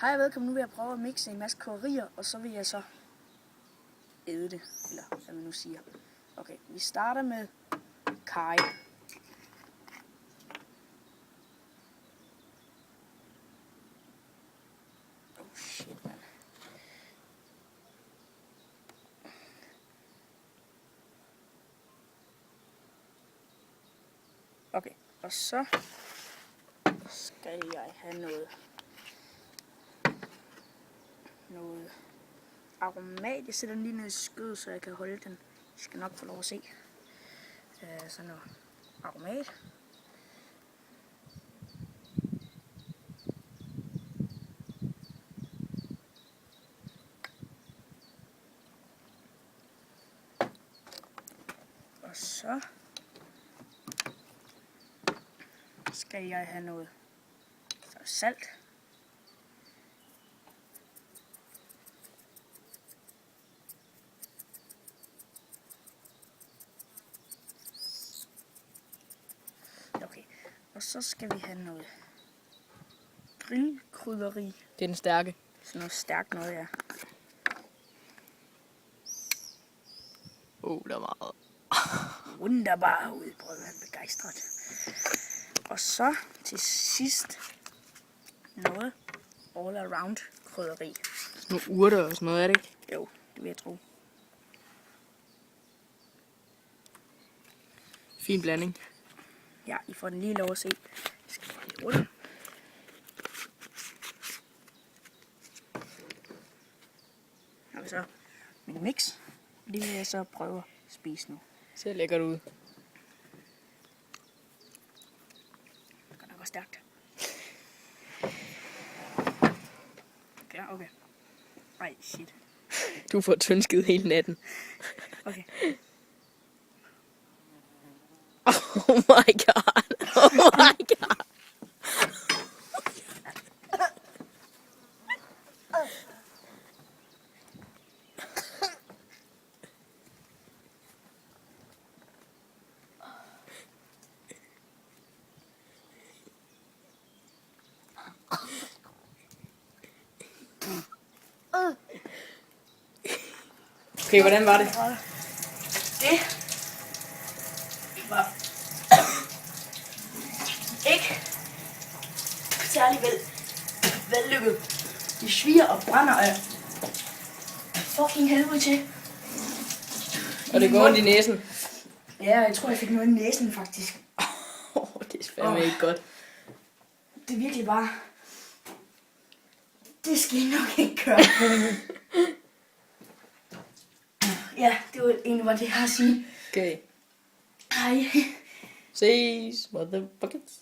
Hej og velkommen. Nu vil jeg prøve at mixe en masse krydderier, og så vil jeg så æde det, eller hvad man nu siger. Okay, vi starter med karry. Oh shit, man. Okay, og så skal jeg have noget aromat. Jeg sætter den lige ned i skødet, så jeg kan holde den. Jeg skal nok få lov at se. Så noget aromat. Og så skal jeg have noget salt. Okay, og så skal vi have noget grillkrydderi. Det er den stærke. Sådan noget stærkt noget, ja. Der er meget. Wunderbar, udbrød han begejstret. Og så til sidst noget all around krydderi. Sådan nogle urter og sådan noget, er det ikke? Jo, det vil jeg tro. Fin blanding. Ja, I får den lige lov at se. Jeg skal lige rulle. Har vi så min mix. Det vil jeg så prøve at spise nu. Ser lækkert ud. Det kan nok gå stærkt. Okay. Ej, shit. Du får tyndskid hele natten. Okay. Oh my god. Oh my god. Okay, hvordan var det? Det var ikke særlig vellykket. Det sviger og brænder af fucking helvede til. Og det går ondt i næsen. Ja, jeg tror, jeg fik noget i næsen, faktisk. Det er fandme ikke godt. Det er virkelig bare... Det skal I nok ikke gøre. Ja, det var egentlig det, jeg har at sige. Okay. Hej. Ses, motherfuckers.